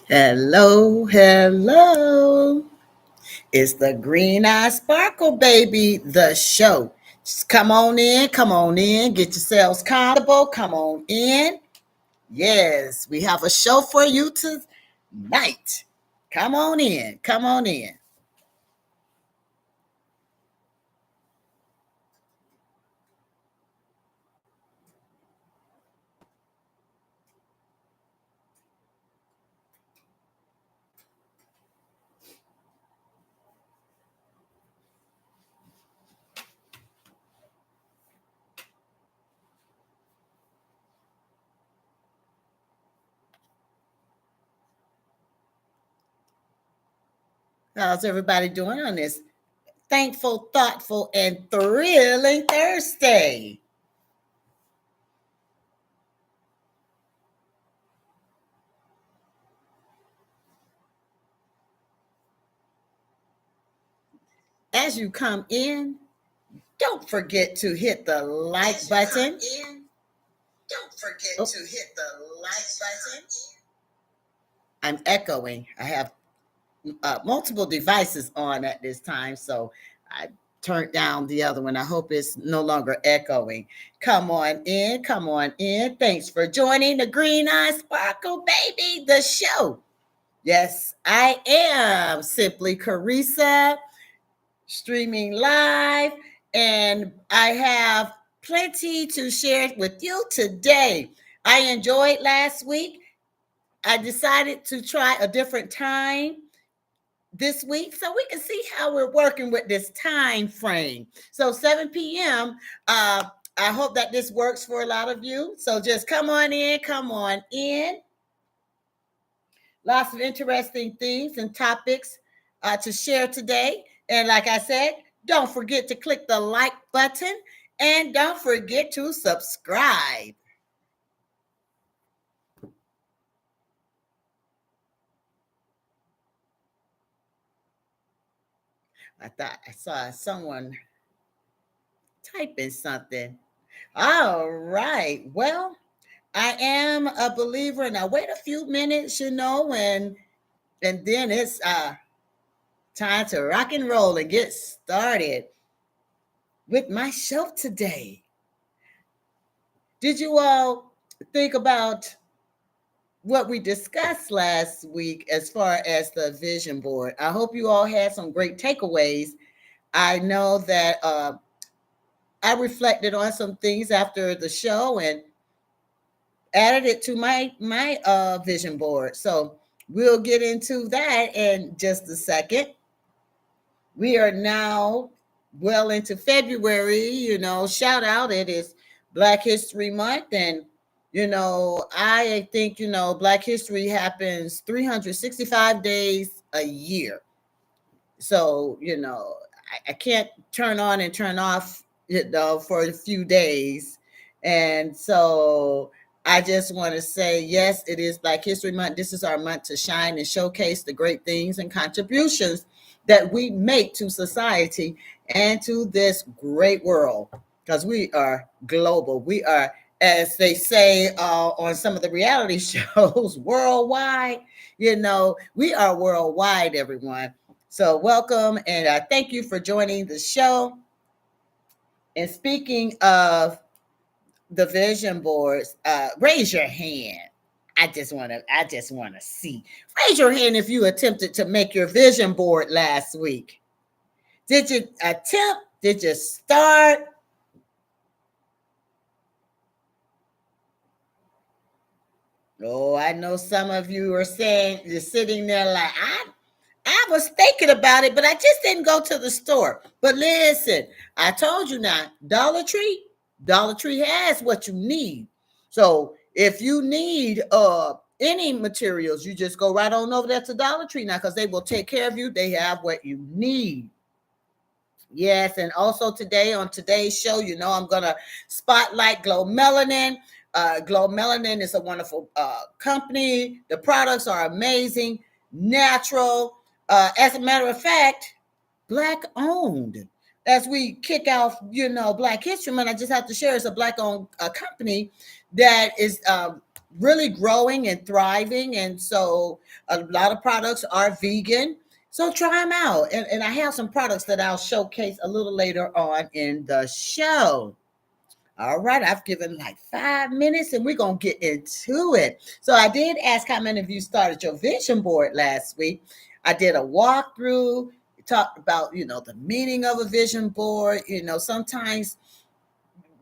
Hello, hello. It's the Green Eye Sparkle, baby, the show. Just come on in, get yourselves comfortable, come on in. Yes, we have a show for you tonight. Come on in, come on in. How's everybody doing on this thankful, thoughtful, and thrilling Thursday? As you come in, don't forget to hit the like button. Don't forget to hit the like button. I'm echoing. I have multiple devices on at this time, so I turned down the other one. I hope it's no longer echoing. Come on in, come on in. Thanks for joining the Green Eye Sparkle, baby, the show. Yes, I am Simply Carissa, streaming live, and I have plenty to share with you today. I enjoyed last week. I decided to try a different time this week so we can see how we're working with this time frame. So 7 p.m. I hope that this works for a lot of you. So just come on in, come on in. Lots of interesting things and topics to share today. And like I said, don't forget to click the like button and don't forget to subscribe. I thought I saw someone typing something. All right. Well, I am a believer, and I wait a few minutes, and then it's time to rock and roll and get started with my show today. Did you all think about what we discussed last week as far as the vision board? I hope you all had some great takeaways. I know that I reflected on some things after the show and added it to my vision board. So we'll get into that in just a second. We are now well into February. Shout out, it is Black History Month, and I think Black History happens 365 days a year. So I can't turn on and turn off for a few days. And so I just want to say, yes, it is Black History Month. This is our month to shine and showcase the great things and contributions that we make to society and to this great world, because we are global. We are, as they say on some of the reality shows, worldwide. We are worldwide, everyone. So welcome, and thank you for joining the show. And speaking of the vision boards, raise your hand. I just want to see. Raise your hand if you attempted to make your vision board last week. Did you attempt? Did you start? Oh, I know some of you are saying, you're sitting there like, I was thinking about it, but I just didn't go to the store. But listen, I told you now, Dollar Tree has what you need. So if you need any materials, you just go right on over there to Dollar Tree now, because they will take care of you. They have what you need. Yes, and also today on today's show, I'm gonna spotlight Glow Melanin. Glow Melanin is a wonderful company. The products are amazing, natural. As a matter of fact, Black owned. As we kick off, Black History Month, I just have to share it's a Black owned company that is really growing and thriving. And so a lot of products are vegan. So try them out. And I have some products that I'll showcase a little later on in the show. All right, I've given like 5 minutes and we're going to get into it. So I did ask how many of you started your vision board last week. I did a walkthrough, talked about, the meaning of a vision board. Sometimes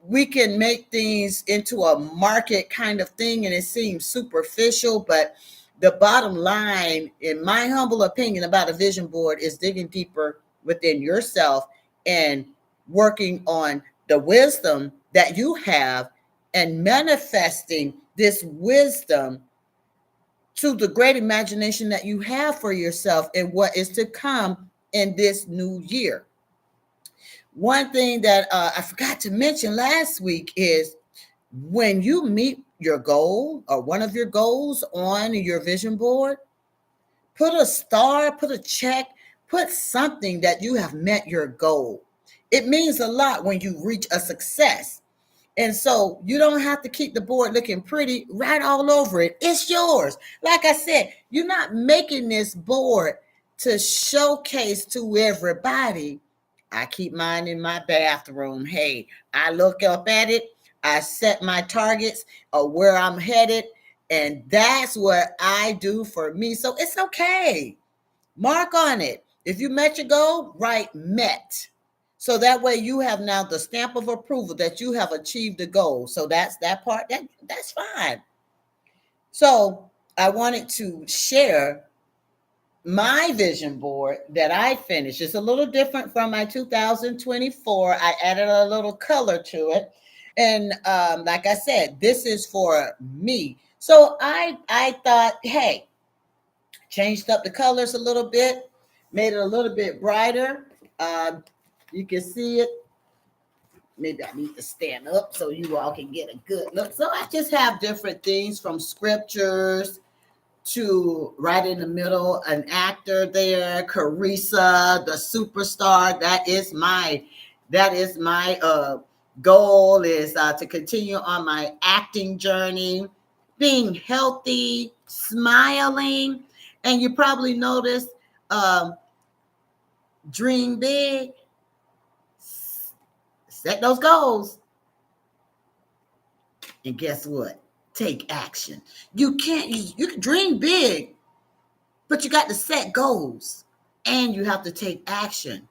we can make things into a market kind of thing and it seems superficial, but the bottom line, in my humble opinion, about a vision board is digging deeper within yourself and working on the wisdom that you have and manifesting this wisdom to the great imagination that you have for yourself and what is to come in this new year. One thing that I forgot to mention last week is when you meet your goal or one of your goals on your vision board, put a star, put a check, put something that you have met your goal. It means a lot when you reach a success. And so you don't have to keep the board looking pretty right all over it. It's yours. Like I said, you're not making this board to showcase to everybody. I keep mine in my bathroom. Hey, I look up at it. I set my targets of where I'm headed. And that's what I do for me. So it's okay. Mark on it. If you met your goal, write met. So that way you have now the stamp of approval that you have achieved the goal. So that's that part. That's fine. So I wanted to share my vision board that I finished. It's a little different from my 2024. I added a little color to it. And like I said, this is for me. So I thought, hey, changed up the colors a little bit, made it a little bit brighter. You can see it. Maybe I need to stand up so you all can get a good look. So I just have different things from scriptures to right in the middle, an actor there, Carissa, the superstar. That is my goal is to continue on my acting journey, being healthy, smiling. And you probably noticed dream big, set those goals. And guess what? Take action. You can dream big, but you got to set goals and you have to take action.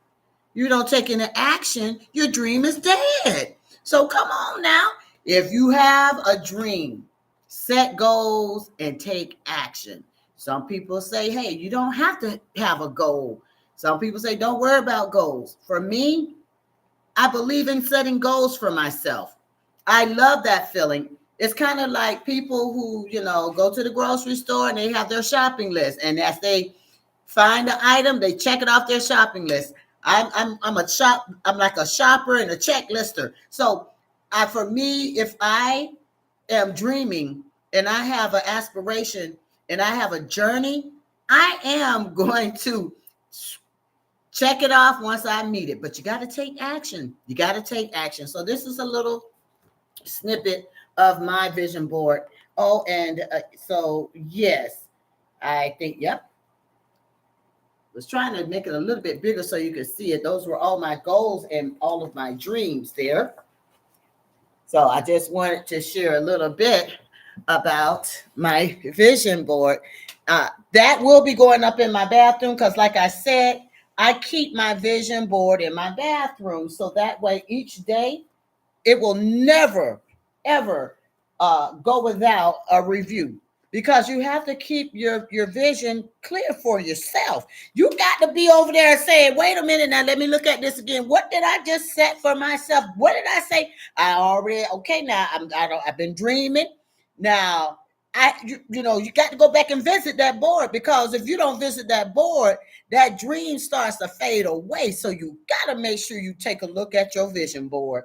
You don't take any action, your dream is dead. So come on now. If you have a dream, set goals and take action. Some people say, hey, you don't have to have a goal. Some people say, don't worry about goals. For me, I believe in setting goals for myself. I love that feeling. It's kind of like people who, go to the grocery store and they have their shopping list. And as they find the item, they check it off their shopping list. I'm like a shopper and a checklister. So for me, if I am dreaming and I have an aspiration and I have a journey, I am going to check it off once I meet it. But you got to take action. You got to take action. So this is a little snippet of my vision board. Oh, and so yes, I think, yep. Was trying to make it a little bit bigger so you could see it. Those were all my goals and all of my dreams there. So I just wanted to share a little bit about my vision board. That will be going up in my bathroom because, like I said, I keep my vision board in my bathroom. So that way each day it will never, ever go without a review. Because you have to keep your vision clear for yourself. You got to be over there saying, wait a minute now, let me look at this again. What did I just set for myself? What did I say? I already, okay, now I've been dreaming. Now, you got to go back and visit that board, because if you don't visit that board, that dream starts to fade away. So you got to make sure you take a look at your vision board,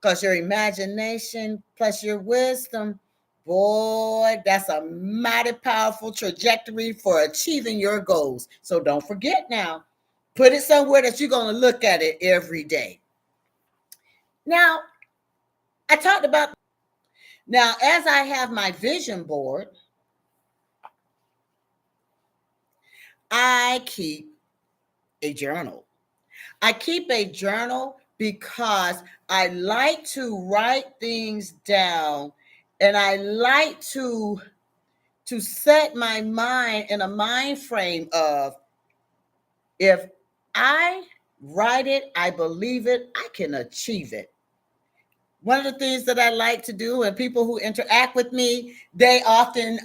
because your imagination plus your wisdom, boy, that's a mighty powerful trajectory for achieving your goals. So don't forget now, put it somewhere that you're going to look at it every day. Now, I talked about Now, as I have my vision board, I keep a journal. I keep a journal because I like to write things down, and I like to set my mind in a mind frame of, if I write it, I believe it, I can achieve it. One of the things that I like to do, and people who interact with me, they often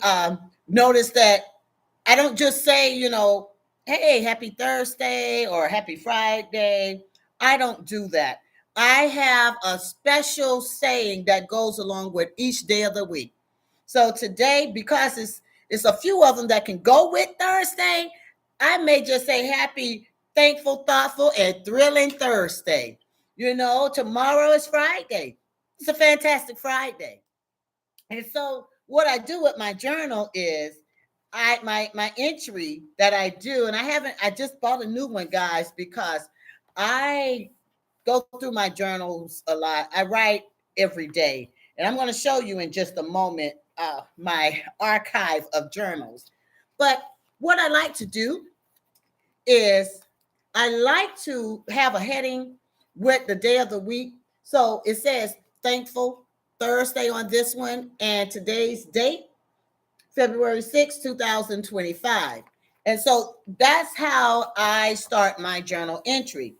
notice that I don't just say, hey, happy Thursday or happy Friday. I don't do that. I have a special saying that goes along with each day of the week. So today, because it's a few of them that can go with Thursday, I may just say happy, thankful, thoughtful, and thrilling Thursday. Tomorrow is Friday. It's a fantastic Friday. And so what I do with my journal is my entry that I do, and I just bought a new one, guys, because I go through my journals a lot. I write every day. And I'm going to show you in just a moment my archive of journals. But what I like to do is I like to have a heading with the day of the week. So it says thankful Thursday on this one, and today's date, February 2025. And so that's how I start my journal entry.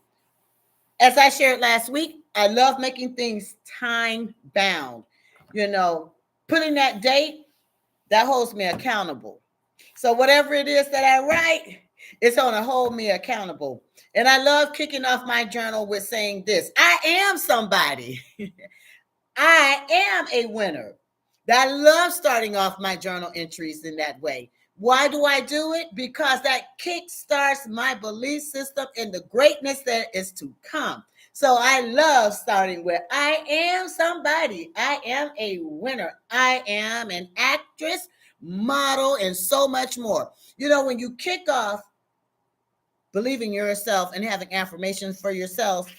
As I shared last week, I love making things time bound. Putting that date, that holds me accountable. So whatever it is that I write, it's going to hold me accountable. And I love kicking off my journal with saying this: I am somebody. I am a winner. I love starting off my journal entries in that way. Why do I do it? Because that kick starts my belief system in the greatness that is to come. So I love starting with I am somebody. I am a winner. I am an actress, model, and so much more. When you kick off believing yourself and having affirmations for yourself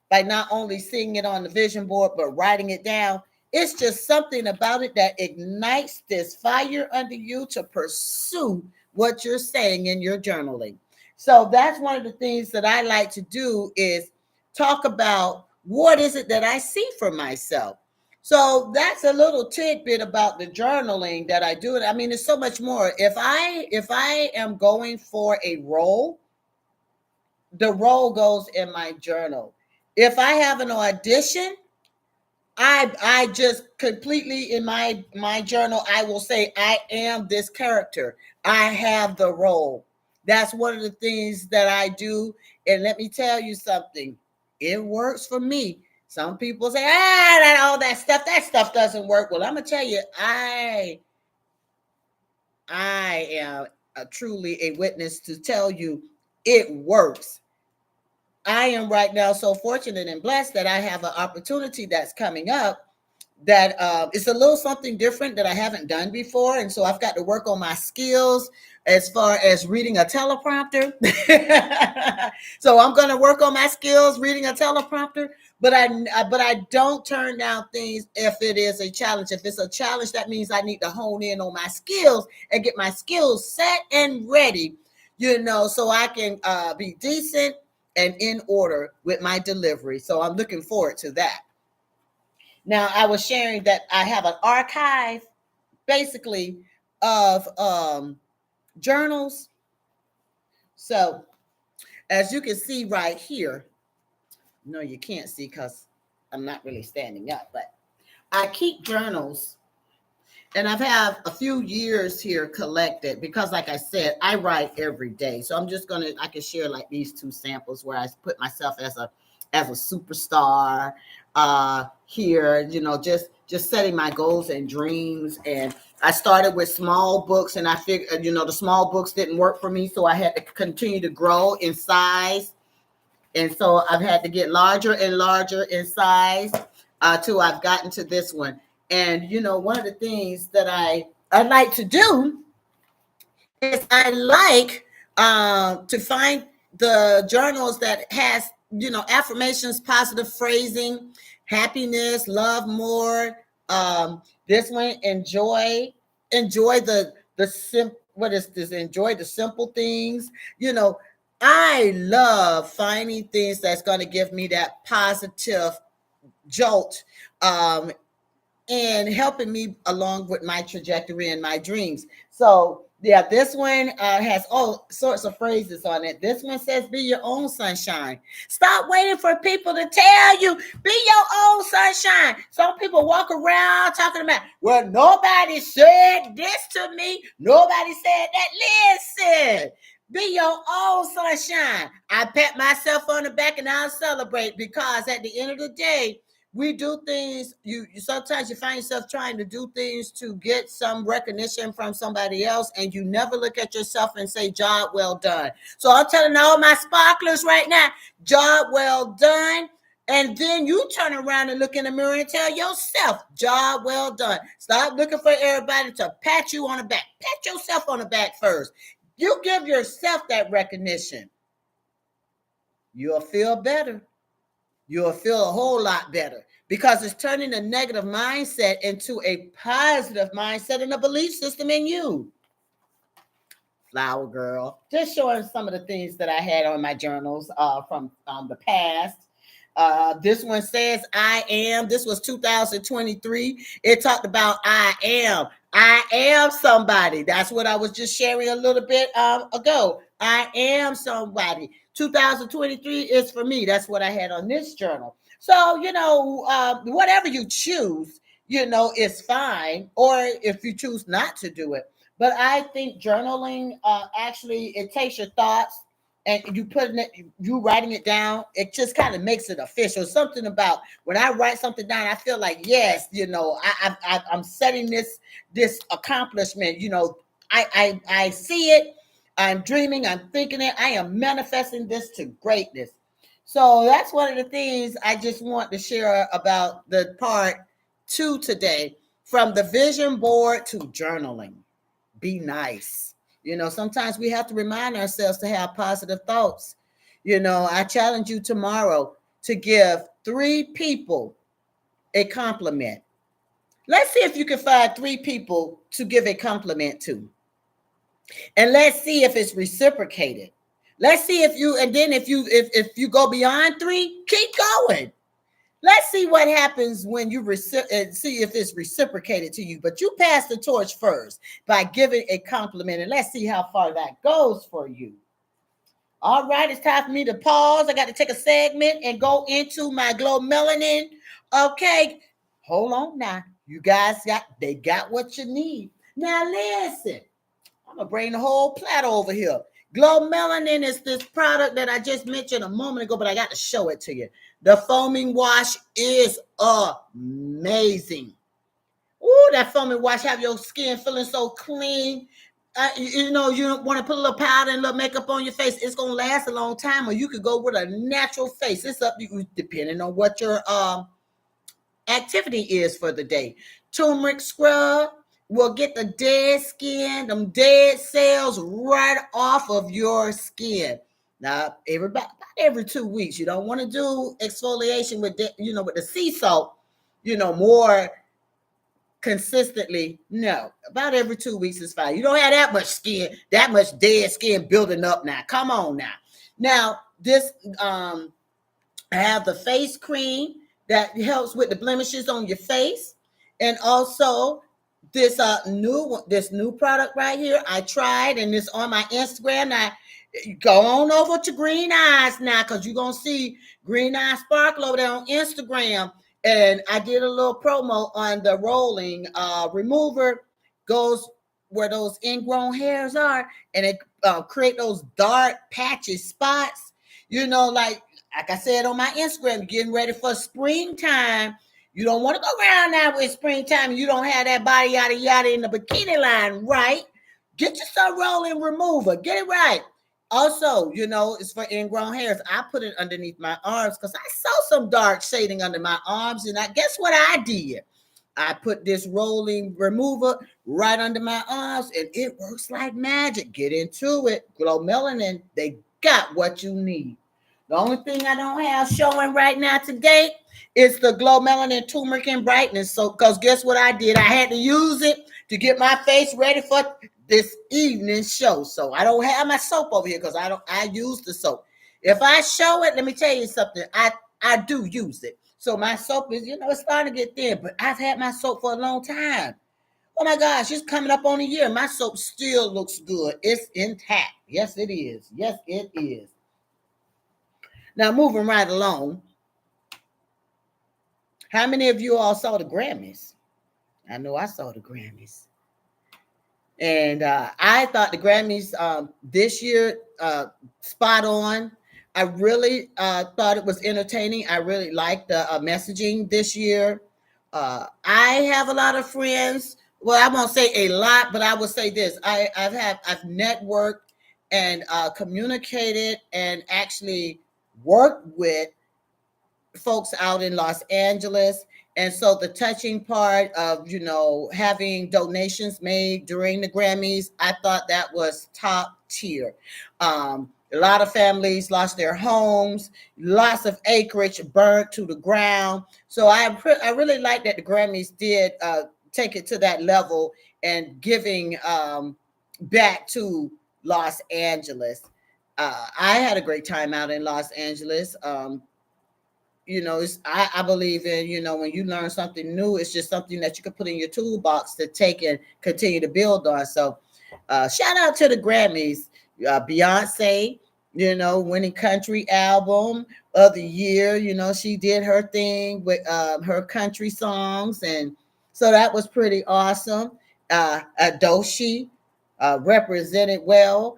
by not only seeing it on the vision board, but writing it down, it's just something about it that ignites this fire under you to pursue what you're saying in your journaling. So that's one of the things that I like to do, is talk about what is it that I see for myself. So that's a little tidbit about the journaling that I do. I mean, it's so much more. If I am going for a role, the role goes in my journal. If I have an audition, I just completely in my journal, I will say I am this character. I have the role. That's one of the things that I do. And let me tell you something. It works for me. Some people say, all that stuff doesn't work. Well, I'm gonna tell you, I am truly a witness to tell you it works. I am right now so fortunate and blessed that I have an opportunity that's coming up that it's a little something different that I haven't done before. And so I've got to work on my skills as far as reading a teleprompter. So I'm going to work on my skills reading a teleprompter, but I don't turn down things if it is a challenge. If it's a challenge, that means I need to hone in on my skills and get my skills set and ready, so I can be decent and in order with my delivery. So I'm looking forward to that. Now, I was sharing that I have an archive, basically, of journals. So, as you can see right here, no, you can't see because I'm not really standing up, but I keep journals, and I've had a few years here collected because, like I said, I write every day. So I can share like these two samples where I put myself as a superstar here, just setting my goals and dreams. And I started with small books, and I figured, the small books didn't work for me, so I had to continue to grow in size. And so I've had to get larger and larger in size till I've gotten to this one. And one of the things that I like to do is I like to find the journals that has affirmations, positive phrasing, happiness, love more, This one, enjoy what is this? Enjoy the simple things. You know, I love finding things that's going to give me that positive jolt, and helping me along with my trajectory and my dreams. So yeah, this one has all sorts of phrases on it. This one says, "Be your own sunshine." Stop waiting for people to tell you. Be your own sunshine. Some people walk around talking about, "Well, nobody said this to me. Nobody said that." Listen. Be your own sunshine. I pat myself on the back and I'll celebrate, because at the end of the day, we do things. You sometimes you find yourself trying to do things to get some recognition from somebody else, and you never look at yourself and say, "Job well done." So I'm telling all my sparklers right now, job well done. And then you turn around and look in the mirror and tell yourself, "Job well done." Stop looking for everybody to pat you on the back. Pat yourself on the back first. You give yourself that recognition, you'll feel better. You'll feel a whole lot better, because it's turning a negative mindset into a positive mindset and a belief system in you. Flower girl. Just showing some of the things that I had on my journals from the past. This one says, "I am." This was 2023. It talked about I am. I am somebody. That's what I was just sharing a little bit ago. I am somebody. 2023 is for me. That's what I had on this journal. So, whatever you choose, is fine. Or if you choose not to do it. But I think journaling, actually, it takes your thoughts and you writing it down. It just kind of makes it official. Something about when I write something down, I feel like, yes, I'm setting this accomplishment. I see it. I'm dreaming. I'm thinking it. I am manifesting this to greatness. So that's one of the things I just want to share about the part 2 today, from the vision board to journaling. Be nice. Sometimes we have to remind ourselves to have positive thoughts. I challenge you tomorrow to give 3 people a compliment. Let's see if you can find 3 people to give a compliment to. And let's see if it's reciprocated. Let's see if you go beyond 3, keep going. Let's see what happens when you see if it's reciprocated to you. But you pass the torch first by giving a compliment, and let's see how far that goes for you. All right, it's time for me to pause. I got to take a segment and go into my Glow Melanin. Okay, hold on now. You guys got what you need. Now listen, I'm gonna bring the whole platter over here. Glow Melanin is this product that I just mentioned a moment ago, but I got to show it to you. The foaming wash is amazing. Ooh, that foaming wash have your skin feeling so clean. You don't want to put a little powder and a little makeup on your face. It's gonna last a long time, or you could go with a natural face. It's up to you, depending on what your activity is for the day. Turmeric scrub will get the dead skin, them dead cells right off of your skin. Now, every 2 weeks, you don't want to do exfoliation with the sea salt, more consistently. No, about every 2 weeks is fine. You don't have that much skin, that much dead skin building up now. Come on now. Now, this I have the face cream that helps with the blemishes on your face, and also this new product right here I tried, and it's on my Instagram. Now go on over to Green Eyes now, because you're gonna see Green Eyes Sparkle over there on Instagram. And I did a little promo on the rolling remover. Goes where those ingrown hairs are, and it create those dark patches, spots. Like I said on my Instagram, getting ready for springtime. You don't want to go around now with springtime and you don't have that body yada yada in the bikini line, right? Get your sun rolling remover. Get it right. Also, it's for ingrown hairs. I put it underneath my arms because I saw some dark shading under my arms. And I guess what I did? I put this rolling remover right under my arms, and it works like magic. Get into it. Glow Melanin, they got what you need. The only thing I don't have showing right now today It's the Glow Melanin Turmeric and Brightness. So, because guess what I did? I had to use it to get my face ready for this evening show. So I don't have my soap over here because I use the soap. If I show it, let me tell you something. I do use it. So my soap is, it's starting to get thin, but I've had my soap for a long time. Oh my gosh, it's coming up on a year. My soap still looks good. It's intact. Yes, it is. Yes, it is. Now, moving right along, how many of you all saw the Grammys? I know I saw the Grammys. And I thought the Grammys this year, spot on. I really thought it was entertaining. I really liked the messaging this year. I have a lot of friends. Well, I won't say a lot, but I will say this: I've networked and communicated and actually worked with folks out in Los Angeles. And so the touching part of, having donations made during the Grammys, I thought that was top tier. A lot of families lost their homes, lots of acreage burnt to the ground. So I really like that the Grammys did take it to that level and giving back to Los Angeles. I had a great time out in Los Angeles. I believe in, when you learn something new, it's just something that you can put in your toolbox to take and continue to build on. So shout out to the Grammys. Beyonce, winning country album of the year. She did her thing with her country songs, and so that was pretty awesome. Adoshi represented well.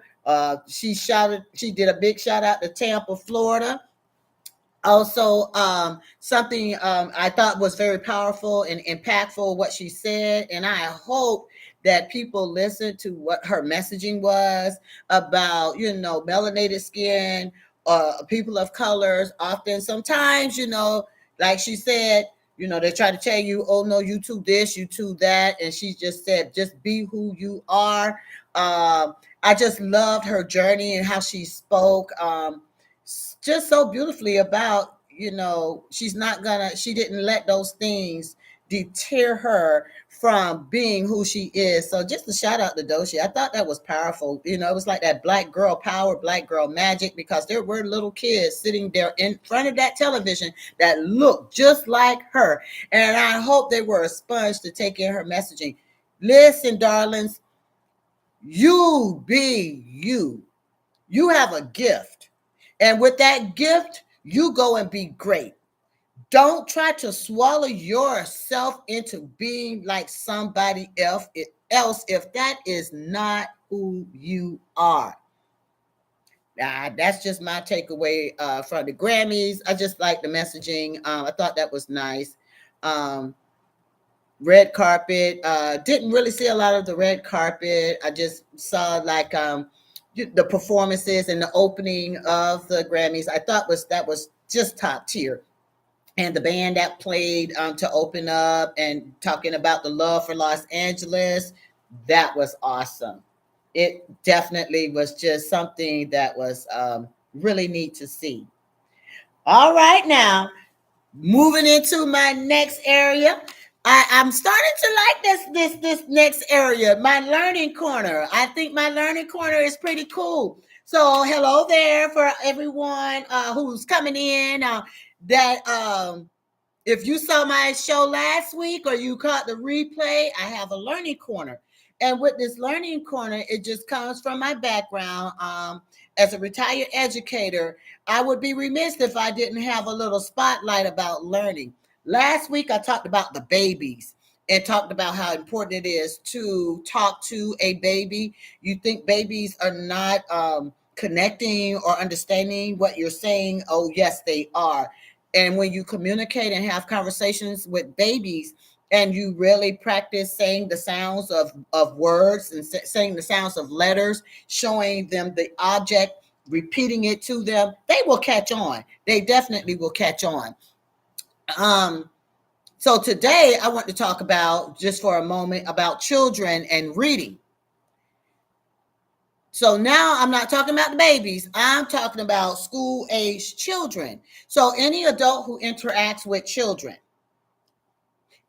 She did a big shout out to Tampa, Florida. Also, something I thought was very powerful and impactful what she said, and I hope that people listen to what her messaging was about, melanated skin, people of colors. Often, sometimes, like she said, they try to tell you, oh no, you too this, you too that, and she just said, just be who you are. I just loved her journey and how she spoke. Just so beautifully about, she didn't let those things deter her from being who she is. So just a shout out to Doshi. I thought that was powerful. It was like that black girl power, black girl magic, because there were little kids sitting there in front of that television that looked just like her. And I hope they were a sponge to take in her messaging. Listen, darlings, you be you. You have a gift. And with that gift, you go and be great. Don't try to swallow yourself into being like somebody else if that is not who you are. That's just my takeaway from the Grammys. I just like the messaging. I thought that was nice. Red carpet. Didn't really see a lot of the red carpet. I just saw like the performances and the opening of the Grammys. I thought that was just top tier. And the band that played to open up and talking about the love for Los Angeles, that was awesome. It definitely was just something that was really neat to see. All right, now moving into my next area. I'm starting to like this next area, my learning corner. I think my learning corner is pretty cool. So hello there for everyone who's coming in. That If you saw my show last week or you caught the replay, I have a learning corner. And with this learning corner, it just comes from my background. As a retired educator, I would be remiss if I didn't have a little spotlight about learning. Last week, I talked about the babies and talked about how important it is to talk to a baby. You think babies are not connecting or understanding what you're saying? Oh, yes, they are. And when you communicate and have conversations with babies, and you really practice saying the sounds of words and saying the sounds of letters, showing them the object, repeating it to them, they will catch on. They definitely will catch on. So today I want to talk about, just for a moment, about children and reading. So now I'm not talking about the babies. I'm talking about school-age children. So any adult who interacts with children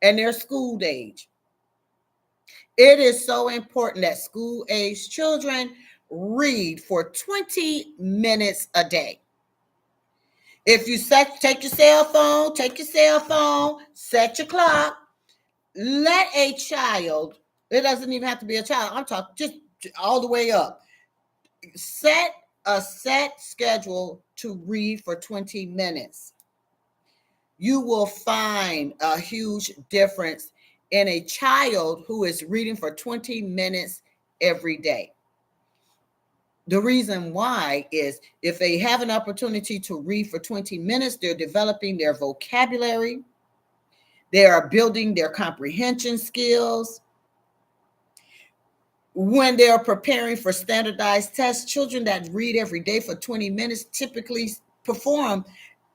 and their school age, it is so important that school-age children read for 20 minutes a day. If you take your cell phone, set your clock, let a child, it doesn't even have to be a child, I'm talking just all the way up, set a set schedule to read for 20 minutes. You will find a huge difference in a child who is reading for 20 minutes every day. The reason why is if they have an opportunity to read for 20 minutes, they're developing their vocabulary, they are building their comprehension skills. When they're preparing for standardized tests, children that read every day for 20 minutes typically perform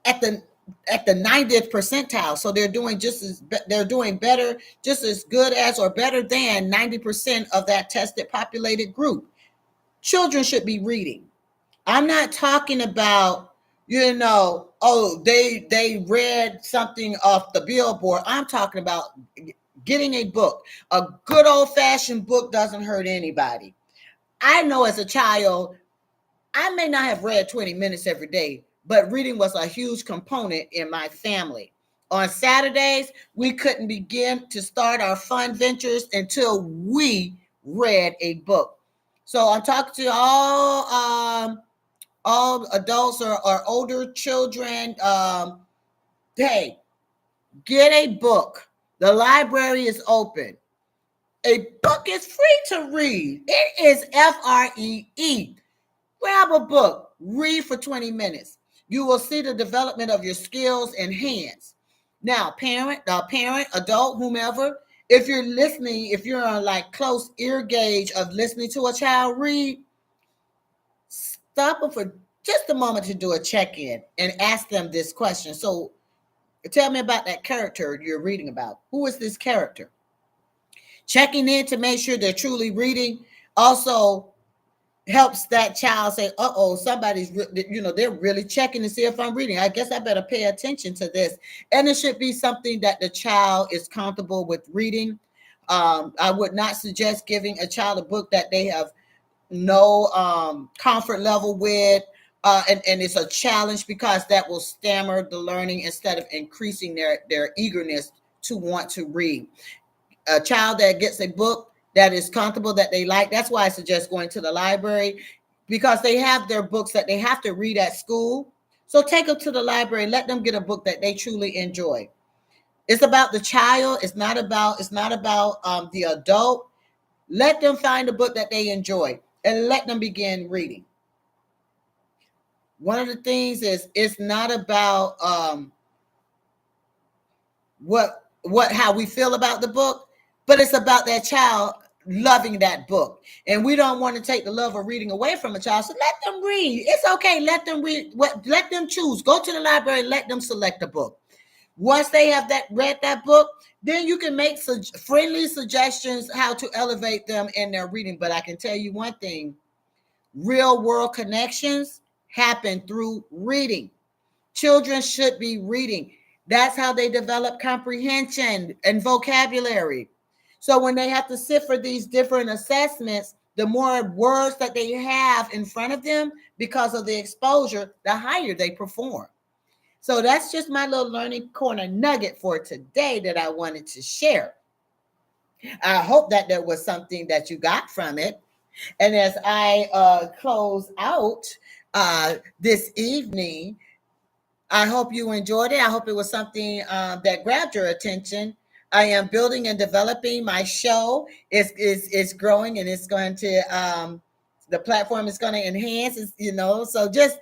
at the 90th percentile. So they're doing better, just as good as or better than 90% of that tested populated group. Children should be reading. I'm not talking about, they read something off the billboard. I'm talking about getting a book. A good old-fashioned book doesn't hurt anybody. I know as a child, I may not have read 20 minutes every day, but reading was a huge component in my family. On Saturdays, we couldn't begin to start our fun ventures until we read a book. So I'm talking to all adults or older children. Hey, get a book. The library is open. A book is free to read. It is free. Grab a book, read for 20 minutes. You will see the development of your skills enhanced. Now, parent, adult, whomever, if you're listening, if you're on like close ear gauge of listening to a child read, stop them for just a moment to do a check-in and ask them this question. So tell me about that character you're reading about. Who is this character? Checking in to make sure they're truly reading also helps that child say, somebody's, they're really checking to see if I'm reading. I guess I better pay attention to this. And it should be something that the child is comfortable with reading. I would not suggest giving a child a book that they have no comfort level with. And it's a challenge because that will stammer the learning instead of increasing their eagerness to want to read. A child that gets a book that is comfortable, that they like, that's why I suggest going to the library, because they have their books that they have to read at school. So take them to the library, let them get a book that they truly enjoy. It's about the child. It's not about the adult. Let them find a book that they enjoy and let them begin reading. One of the things is it's not about how we feel about the book, but it's about that child loving that book. And we don't want to take the love of reading away from a child. So let them read. It's okay. Let them read. Let them choose. Go to the library. Let them select a book. Once they have read that book, then you can make friendly suggestions how to elevate them in their reading. But I can tell you one thing: real world connections happen through reading. Children should be reading. That's how they develop comprehension and vocabulary. So when they have to sit for these different assessments, the more words that they have in front of them because of the exposure, the higher they perform. So that's just my little learning corner nugget for today that I wanted to share. I hope that there was something that you got from it. And as I close out this evening, I hope you enjoyed it. I hope it was something that grabbed your attention. I am building and developing my show. It's growing, and it's going to the platform is going to enhance. So just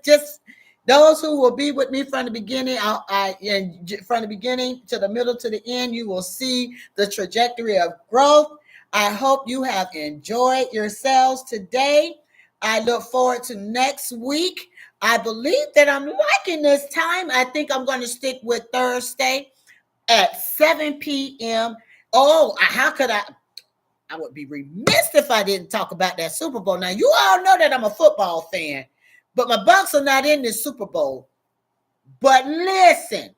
those who will be with me from the beginning, from the beginning to the middle to the end, you will see the trajectory of growth. I hope you have enjoyed yourselves today. I look forward to next week. I believe that I'm liking this time. I think I'm going to stick with Thursday at 7 p.m. Oh, how could I? I would be remiss if I didn't talk about that Super Bowl. Now, you all know that I'm a football fan, but my Bucs are not in this Super Bowl. But listen,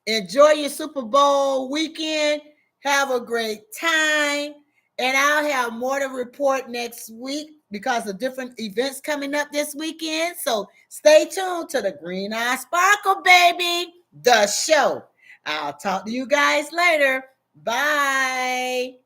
enjoy your Super Bowl weekend. Have a great time. And I'll have more to report next week because of different events coming up this weekend. So stay tuned to the Green Eye Sparkle, baby, the show. I'll talk to you guys later. Bye.